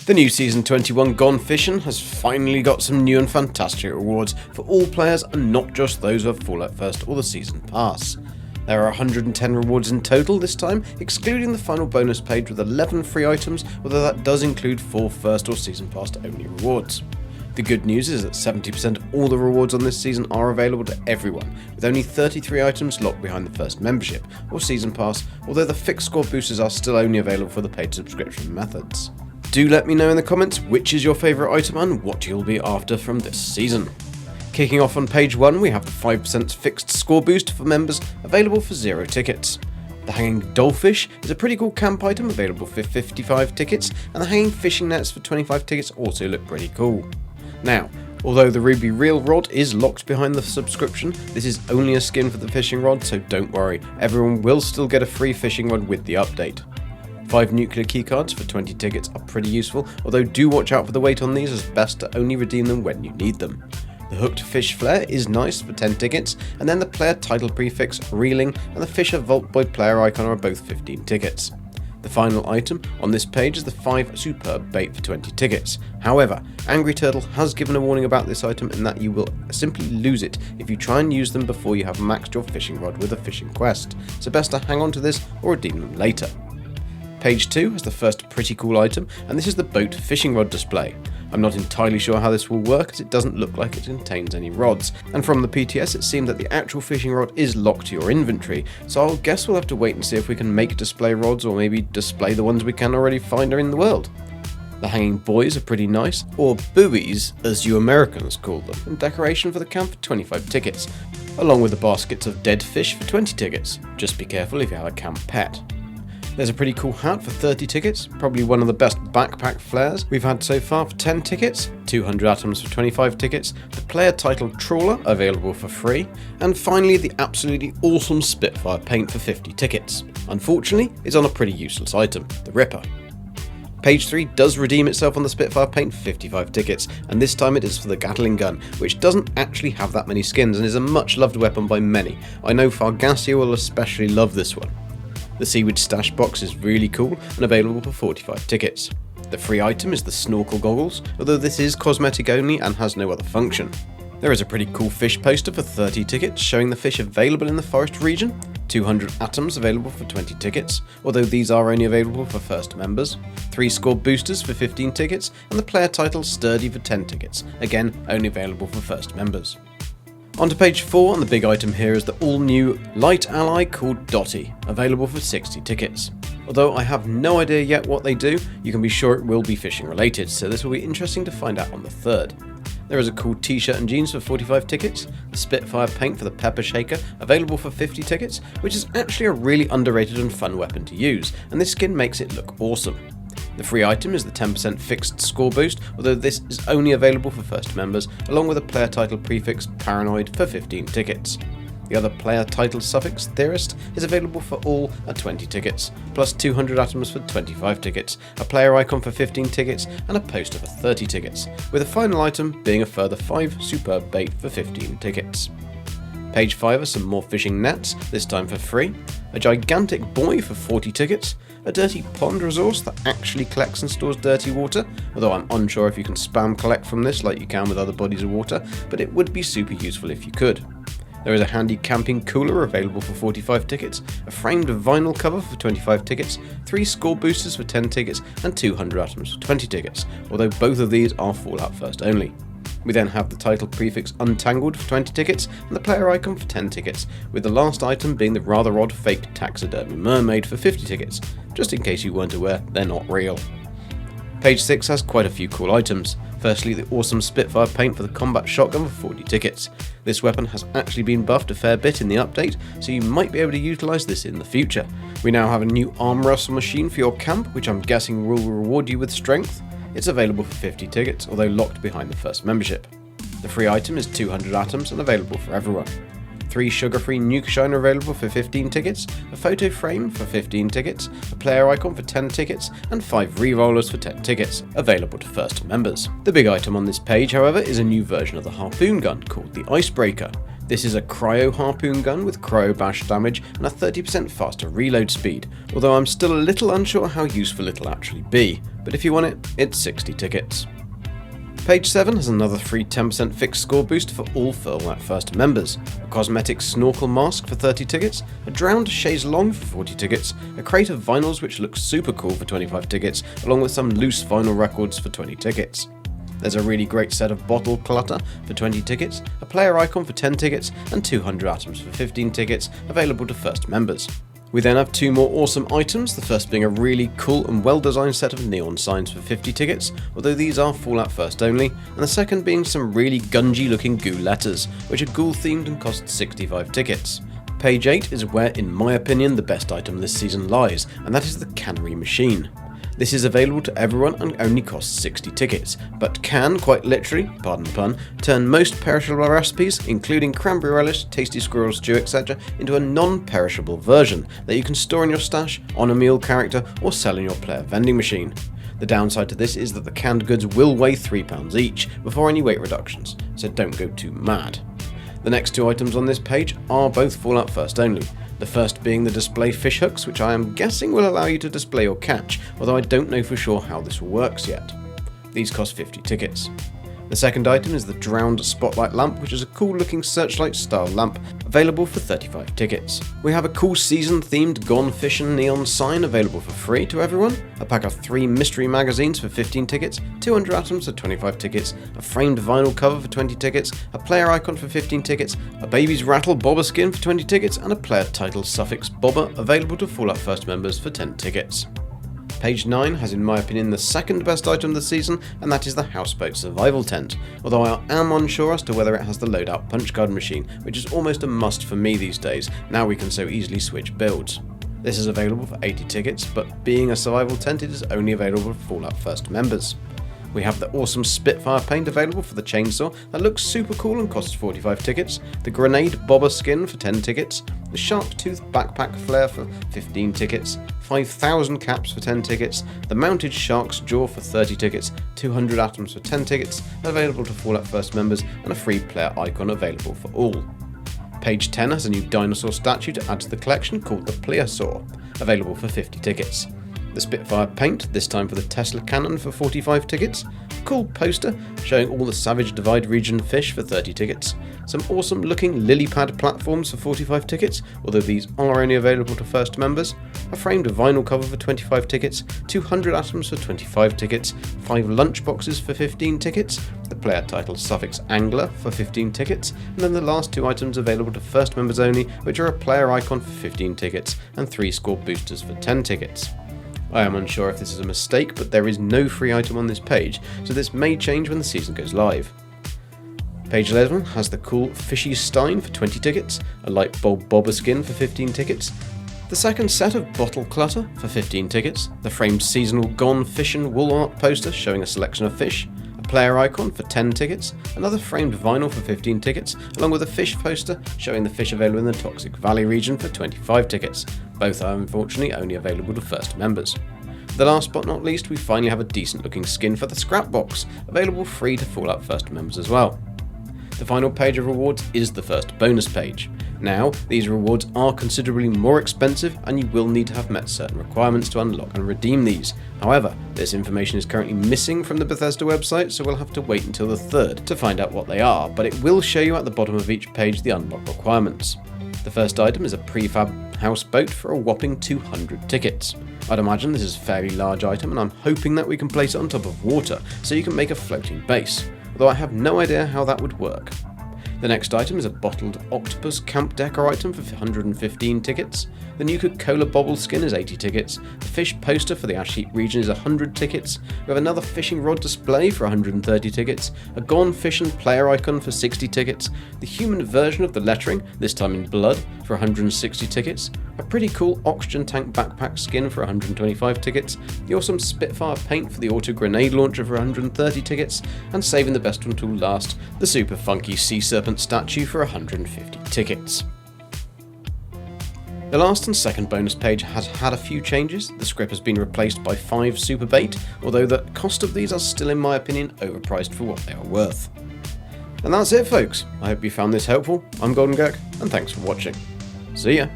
The new Season 21 Gone Fission has finally got some new and fantastic rewards for all players and not just those who have Fallout First or the Season Pass. There are 110 rewards in total this time, excluding the final bonus page with 11 free items, although that does include 4 First or Season Pass only rewards. The good news is that 70% of all the rewards on this season are available to everyone, with only 33 items locked behind the first membership or Season Pass, although the fixed score boosters are still only available for the paid subscription methods. Do let me know in the comments which is your favourite item and what you'll be after from this season. Kicking off on page 1, we have the 5% fixed score boost for members available for 0 tickets. The Hanging Dollfish is a pretty cool camp item available for 55 tickets, and the Hanging Fishing Nets for 25 tickets also look pretty cool. Now, although the Ruby Reel Rod is locked behind the subscription, this is only a skin for the fishing rod, so don't worry, everyone will still get a free fishing rod with the update. 5 nuclear keycards for 20 tickets are pretty useful, although do watch out for the weight on these, as best to only redeem them when you need them. The Hooked Fish Flare is nice for 10 tickets, and then the player title prefix, Reeling, and the Fisher Vault Boy player icon are both 15 tickets. The final item on this page is the 5 Superb Bait for 20 tickets. However, Angry Turtle has given a warning about this item in that you will simply lose it if you try and use them before you have maxed your fishing rod with a fishing quest, so best to hang on to this or redeem them later. Page 2 has the first pretty cool item, and this is the boat fishing rod display. I'm not entirely sure how this will work, as it doesn't look like it contains any rods, and from the PTS it seemed that the actual fishing rod is locked to your inventory, so I'll guess we'll have to wait and see if we can make display rods or maybe display the ones we can already find in the world. The hanging buoys are pretty nice, or buoys as you Americans call them, and decoration for the camp for 25 tickets, along with the baskets of dead fish for 20 tickets. Just be careful if you have a camp pet. There's a pretty cool hat for 30 tickets, probably one of the best backpack flares we've had so far for 10 tickets, 200 atoms for 25 tickets, the player title Trawler available for free, and finally the absolutely awesome Spitfire paint for 50 tickets. Unfortunately, it's on a pretty useless item, the Ripper. Page 3 does redeem itself on the Spitfire paint for 55 tickets, and this time it is for the Gatling gun, which doesn't actually have that many skins and is a much loved weapon by many. I know Fargasia will especially love this one. The Seaweed Stash box is really cool and available for 45 tickets. The free item is the Snorkel Goggles, although this is cosmetic only and has no other function. There is a pretty cool fish poster for 30 tickets showing the fish available in the forest region, 200 atoms available for 20 tickets, although these are only available for first members, 3 score boosters for 15 tickets, and the player title Sturdy for 10 tickets, again only available for first members. On to page 4, and the big item here is the all-new light ally called Dotty, available for 60 tickets. Although I have no idea yet what they do, you can be sure it will be fishing related, so this will be interesting to find out on the 3rd. There is a cool t-shirt and jeans for 45 tickets, the Spitfire paint for the Pepper Shaker available for 50 tickets, which is actually a really underrated and fun weapon to use, and this skin makes it look awesome. The free item is the 10% fixed score boost, although this is only available for first members, along with a player title prefix Paranoid for 15 tickets. The other player title suffix Theorist is available for all at 20 tickets, plus 200 atoms for 25 tickets, a player icon for 15 tickets, and a poster for 30 tickets, with the final item being a further 5 Superb Bait for 15 tickets. Page 5 are some more fishing nets, this time for free, a gigantic buoy for 40 tickets, a dirty pond resource that actually collects and stores dirty water, although I'm unsure if you can spam collect from this like you can with other bodies of water, but it would be super useful if you could. There is a handy camping cooler available for 45 tickets, a framed vinyl cover for 25 tickets, 3 score boosters for 10 tickets, and 200 atoms for 20 tickets, although both of these are Fallout First only. We then have the title prefix Untangled for 20 tickets and the player icon for 10 tickets, with the last item being the rather odd fake taxidermy mermaid for 50 tickets. Just in case you weren't aware, they're not real. Page 6 has quite a few cool items. Firstly, the awesome Spitfire paint for the combat shotgun for 40 tickets. This weapon has actually been buffed a fair bit in the update, so you might be able to utilise this in the future. We now have a new arm wrestle machine for your camp, which I'm guessing will reward you with strength. It's available for 50 tickets, although locked behind the first membership. The free item is 200 atoms and available for everyone. 3 sugar-free Nuke Shiner available for 15 tickets, a photo frame for 15 tickets, a player icon for 10 tickets, and 5 re-rollers for 10 tickets, available to first members. The big item on this page, however, is a new version of the harpoon gun called the Icebreaker. This is a cryo harpoon gun with cryo bash damage and a 30% faster reload speed, although I'm still a little unsure how useful it'll actually be. but if you want it, it's 60 tickets. Page 7 has another free 10% fixed score boost for all Fallout First members, a cosmetic snorkel mask for 30 tickets, a drowned chaise longue for 40 tickets, a crate of vinyls which looks super cool for 25 tickets, along with some loose vinyl records for 20 tickets. There's a really great set of bottle clutter for 20 tickets, a player icon for 10 tickets, and 200 atoms for 15 tickets available to First members. We then have two more awesome items, the first being a really cool and well designed set of neon signs for 50 tickets, although these are Fallout First only, and the second being some really gungy looking goo letters, which are ghoul themed and cost 65 tickets. Page 8 is where, in my opinion, the best item this season lies, and that is the cannery machine. This is available to everyone and only costs 60 tickets, but can, quite literally, pardon the pun, turn most perishable recipes, including cranberry relish, tasty squirrel stew, etc., into a non-perishable version that you can store in your stash, on a meal character, or sell in your player vending machine. The downside to this is that the canned goods will weigh £3 each, before any weight reductions, so don't go too mad. The next two items on this page are both Fallout First only. The first being the display fish hooks, which I am guessing will allow you to display your catch, although I don't know for sure how this works yet. These cost 50 tickets. The second item is the drowned spotlight lamp, which is a cool looking searchlight style lamp, available for 35 tickets. We have a cool season themed Gone Fission neon sign available for free to everyone, a pack of 3 mystery magazines for 15 tickets, 200 atoms for 25 tickets, a framed vinyl cover for 20 tickets, a player icon for 15 tickets, a baby's rattle bobber skin for 20 tickets, and a player title suffix bobber available to Fallout First members for 10 tickets. Page 9 has, in my opinion, the second best item this season, and that is the Houseboat Survival Tent, although I am unsure as to whether it has the loadout punch card machine, which is almost a must for me these days, now we can so easily switch builds. This is available for 80 tickets, but being a survival tent, it is only available for Fallout First members. We have the awesome Spitfire paint available for the chainsaw that looks super cool and costs 45 tickets, the grenade bobber skin for 10 tickets, the shark tooth backpack flare for 15 tickets, 5,000 caps for 10 tickets, the mounted shark's jaw for 30 tickets, 200 atoms for 10 tickets, available to Fallout First members, and a free player icon available for all. Page 10 has a new dinosaur statue to add to the collection called the Plesiosaur, available for 50 tickets. The Spitfire paint, this time for the Tesla cannon for 45 tickets, a cool poster showing all the Savage Divide region fish for 30 tickets, some awesome looking lily pad platforms for 45 tickets, although these are only available to First members, a framed vinyl cover for 25 tickets, 200 atoms for 25 tickets, 5 lunch boxes for 15 tickets, the player title suffix angler for 15 tickets, and then the last two items available to First members only, which are a player icon for 15 tickets and 3 score boosters for 10 tickets. I am unsure if this is a mistake, but there is no free item on this page, so this may change when the season goes live. Page 11 has the cool Fishy Stein for 20 tickets, a light bulb bobber skin for 15 tickets, the second set of bottle clutter for 15 tickets, the framed seasonal Gone Fission wool art poster showing a selection of fish, a player icon for 10 tickets, another framed vinyl for 15 tickets, along with a fish poster showing the fish available in the Toxic Valley region for 25 tickets. Both are unfortunately only available to First members. The last but not least, we finally have a decent looking skin for the scrap box, available free to Fallout First members as well. The final page of rewards is the first bonus page. Now, these rewards are considerably more expensive and you will need to have met certain requirements to unlock and redeem these. However, this information is currently missing from the Bethesda website, so we'll have to wait until the 3rd to find out what they are, but it will show you at the bottom of each page the unlock requirements. The first item is a prefab houseboat for a whopping 200 tickets. I'd imagine this is a fairly large item and I'm hoping that we can place it on top of water so you can make a floating base, although I have no idea how that would work. The next item is a bottled octopus camp decor item for 115 tickets. The Nuka-Cola bobble skin is 80 tickets. The fish poster for the Ash Heap region is 100 tickets. We have another fishing rod display for 130 tickets. A Gone Fission player icon for 60 tickets. The human version of the lettering, this time in blood, for 160 tickets. A pretty cool oxygen tank backpack skin for 125 tickets. The awesome Spitfire paint for the auto grenade launcher for 130 tickets. And saving the best one till last, the super funky sea serpent statue for 150 tickets. The last and second bonus page has had a few changes. The script has been replaced by 5 super bait, although the cost of these are still, in my opinion, overpriced for what they are worth. And that's it, folks. I hope you found this helpful. I'm Golden Gurk, and thanks for watching. See ya!